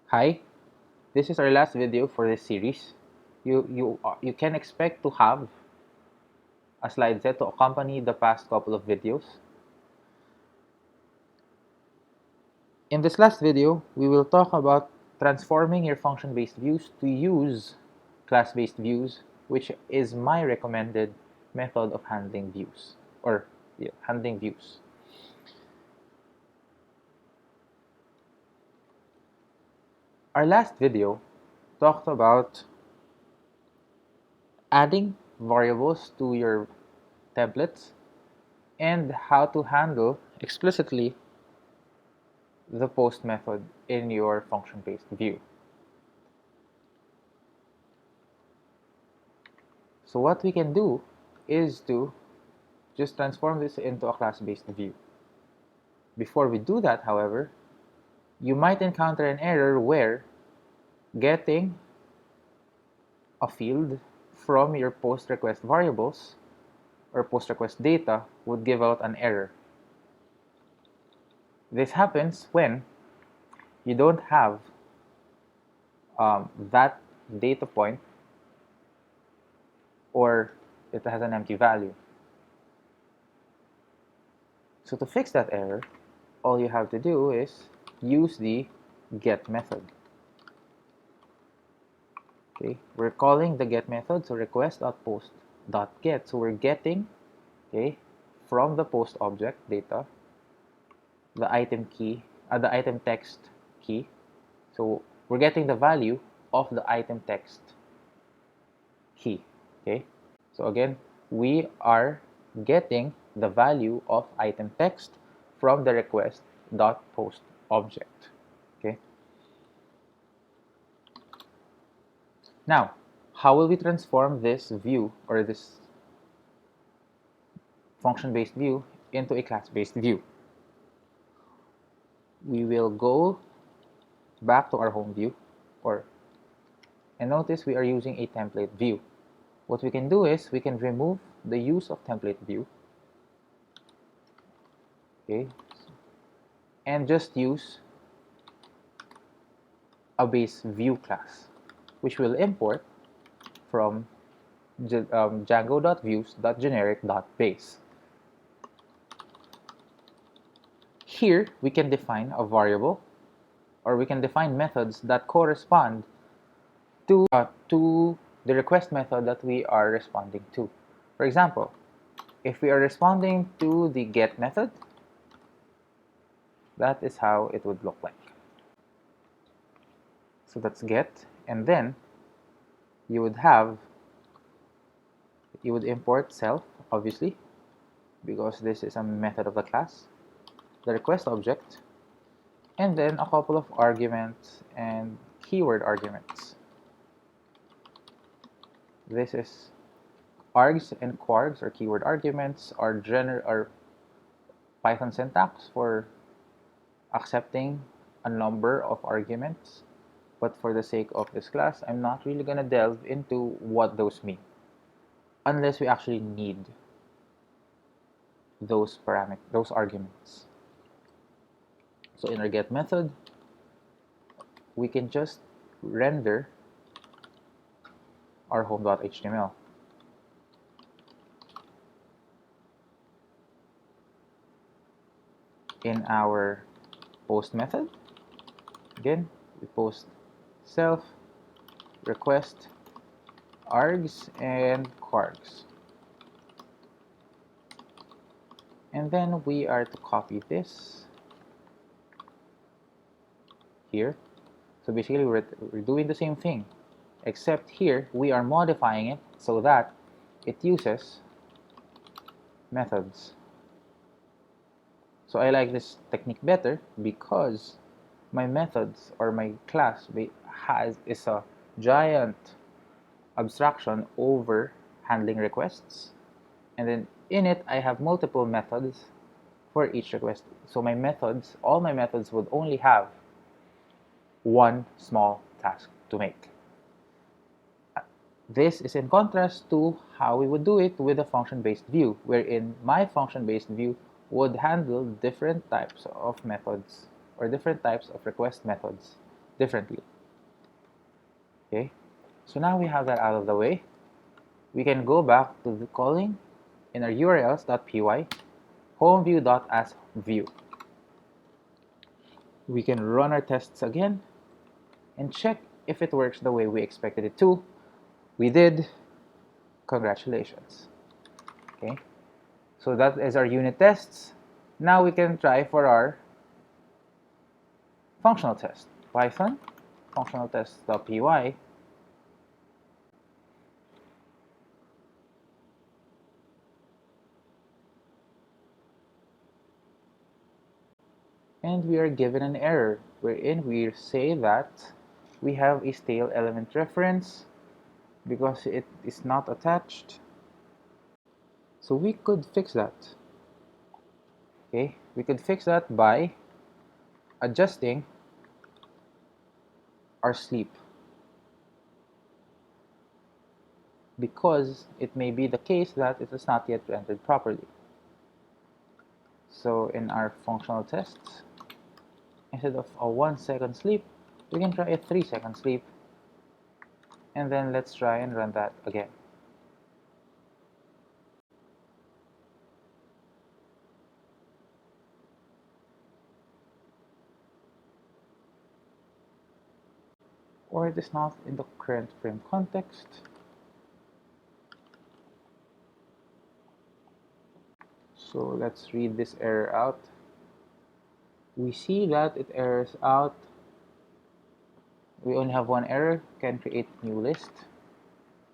Hi, this is our last video for this series. You can expect to have a slide set to accompany the past couple of videos. In this last video, we will talk about transforming your function-based views to use class-based views, which is my recommended method of handling views, handling views. Our last video talked about adding variables to your templates and how to handle explicitly the post method in your function-based view. So what we can do is to just transform this into a class-based view. Before we do that, however, you might encounter an error where getting a field from your post request variables or post request data would give out an error. This happens when you don't have that data point or it has an empty value. So to fix that error, all you have to do is use the get method. Okay, we're calling the get method, so request.post.get. So we're getting, okay, from the post object data the item key, the item text key. So we're getting the value of the item text key. Okay, so again, we are getting the value of item text from the request.post object. Okay. Now, how will we transform this view or this function-based view into a class-based view? We will go back to our home view and notice we are using a template view. What we can do is we can remove the use of template view, okay, and just use a base view class, which will import from django.views.generic.base. Here, we can define a variable, or we can define methods that correspond to the request method that we are responding to. For example, if we are responding to the get method, that is how it would look like. So that's get, and then you would import self, obviously, because this is a method of the class, the request object, and then a couple of arguments and keyword arguments. This is args and kwargs, or keyword arguments, are Python syntax for accepting a number of arguments. But for the sake of this class, I'm not really going to delve into what those mean unless we actually need those arguments. So in our get method, we can just render our home.html. In our post method, again, we post self, request, args, and kwargs. And then we are to copy this here. So basically, we're doing the same thing, except here we are modifying it so that it uses methods. So I like this technique better because my methods or my class is a giant abstraction over handling requests, and then in it I have multiple methods for each request. So my methods, all my methods would only have one small task to make. This is in contrast to how we would do it with a function-based view, wherein my function-based view would handle different types of methods or different types of request methods differently. Okay, so now we have that out of the way. We can go back to the calling in our urls.py homeview.asView. We can run our tests again and check if it works the way we expected it to. We did. Congratulations. Okay, so that is our unit tests. Now we can try for our functional test. Python functional test.py. And we are given an error wherein we say that we have a stale element reference because it is not attached. So we could fix that. Okay, we could fix that by adjusting our sleep, because it may be the case that it is not yet rendered properly. So in our functional tests, instead of a 1 second sleep, we can try a 3 second sleep, and then let's try and run that again. Or it is not in the current frame context. So let's read this error out. We see that it errors out. We only have one error, can create new list.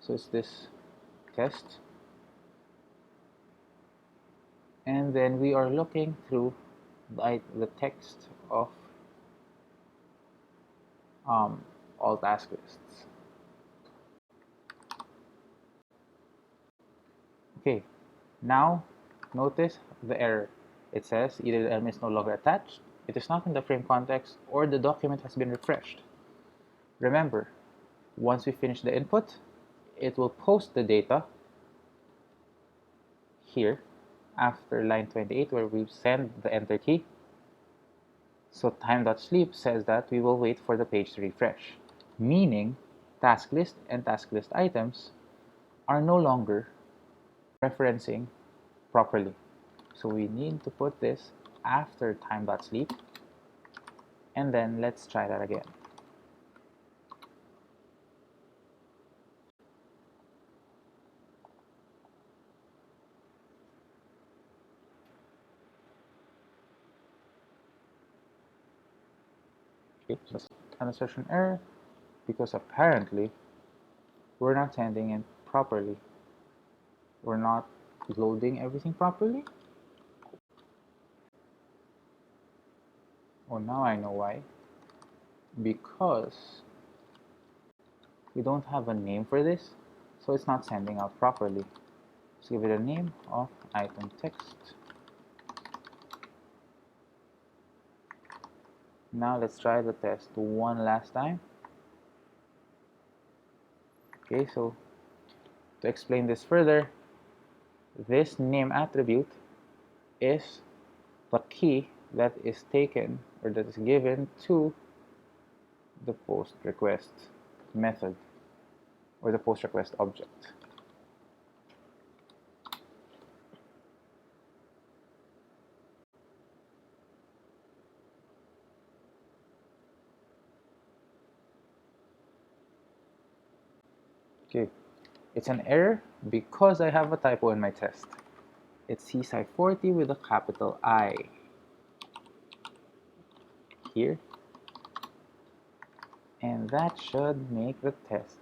So it's this test. And then we are looking through the text of all task lists. Okay, now notice the error. It says either the element is no longer attached, it is not in the frame context, or the document has been refreshed. Remember, once we finish the input, it will post the data here after line 28 where we send the enter key. So time.sleep says that we will wait for the page to refresh, meaning task list and task list items are no longer referencing properly. So we need to put this after time.sleep, and then let's try that again. Okay, just an assertion error because apparently we're not sending it properly. We're not loading everything properly. Oh, now I know why. Because we don't have a name for this, so it's not sending out properly. Let's give it a name of item text. Now let's try the test one last time. Okay, so to explain this further, this name attribute is the key that is taken or that is given to the post request method or the post request object. Okay, it's an error because I have a typo in my test. It's CSI40 with a capital I here, and that should make the test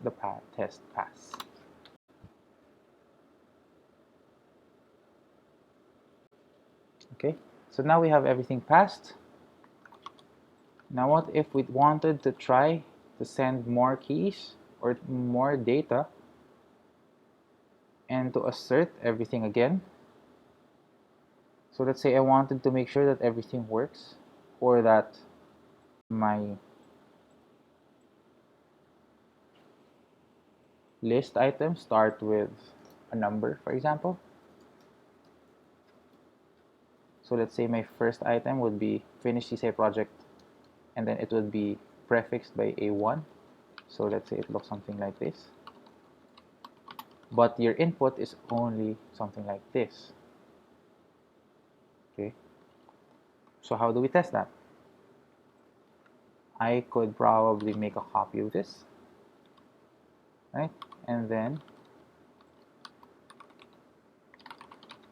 pass. Okay, so now we have everything passed. Now what if we wanted to try to send more keys or more data and to assert everything again? So let's say I wanted to make sure that everything works, or that my list items start with a number, for example. So let's say my first item would be finish CSI project, and then it would be prefixed by A1. So let's say it looks something like this. But your input is only something like this. Okay. So how do we test that? I could probably make a copy of this, right? And then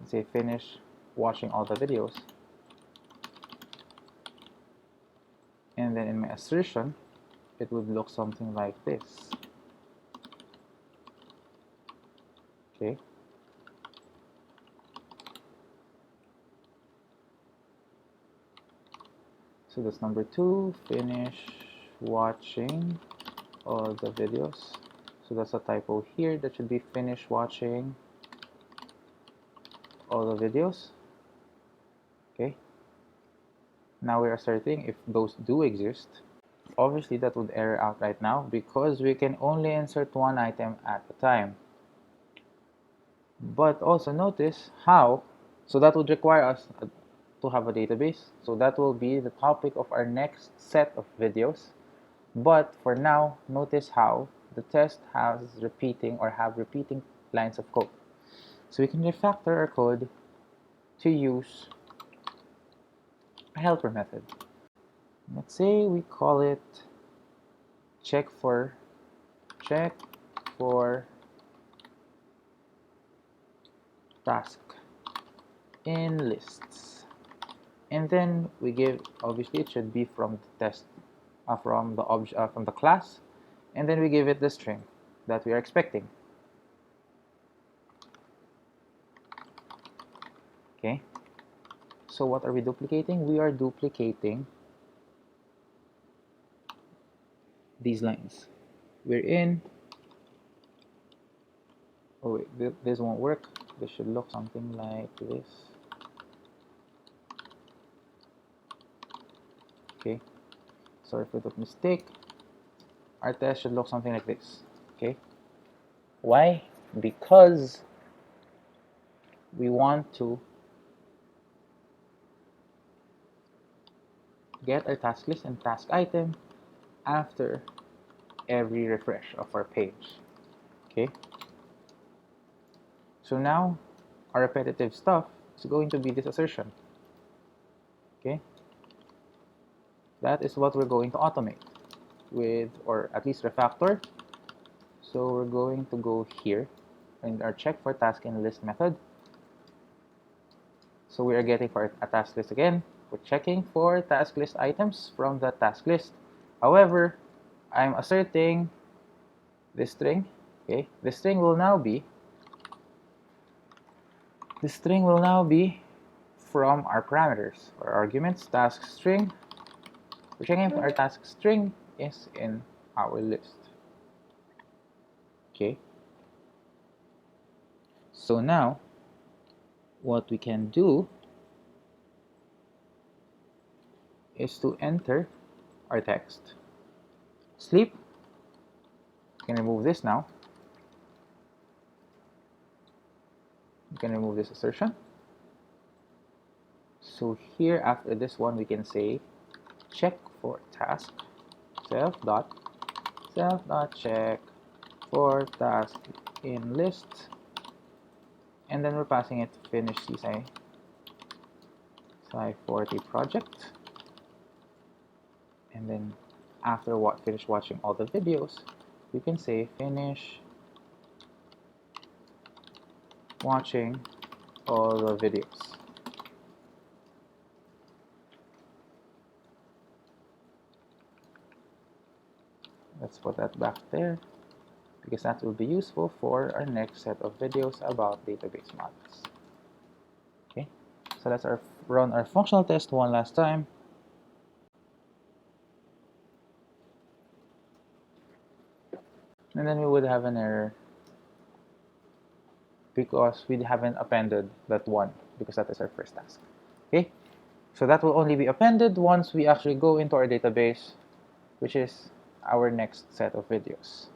say finish watching all the videos. And then in my assertion, it would look something like this. Okay. So that's number 2, finish watching all the videos. So that's a typo here. That should be finish watching all the videos. Okay. Now we're asserting if those do exist. Obviously that would error out right now because we can only insert one item at a time. But also notice how, so that would require us to have a database. So that will be the topic of our next set of videos. But for now, notice how the test has repeating or have repeating lines of code. So we can refactor our code to use a helper method. Let's say we call it check for task in lists, and then we give, obviously it should be from the test from the class, and then we give it the string that we are expecting. Okay, so what are we duplicating? We are duplicating these lines. We're in, oh wait, this won't work. This should look something like this. Okay, sorry for the mistake. Our test should look something like this. Okay, why? Because we want to get our task list and task item after every refresh of our page. Okay, so now our repetitive stuff is going to be this assertion. Okay, that is what we're going to automate with, or at least refactor. So we're going to go here in our check for task in list method. So we are getting for a task list again. We're checking for task list items from the task list. However, I'm asserting this string. Okay, the string will now be from our parameters or arguments task string. We're checking if our task string is in our list. Okay, so now what we can do is to enter our text. Sleep. We can remove this now. We can remove this assertion. So here after this one we can say check for task self dot check for task in list, and then we're passing it finish CSI 40 project, and then after finish watching all the videos we can say finish watching all the videos. Let's put that back there because that will be useful for our next set of videos about database models. Okay, so let's run our functional test one last time. And then we would have an error because we haven't appended that one because that is our first task. Okay, so that will only be appended once we actually go into our database, which is our next set of videos.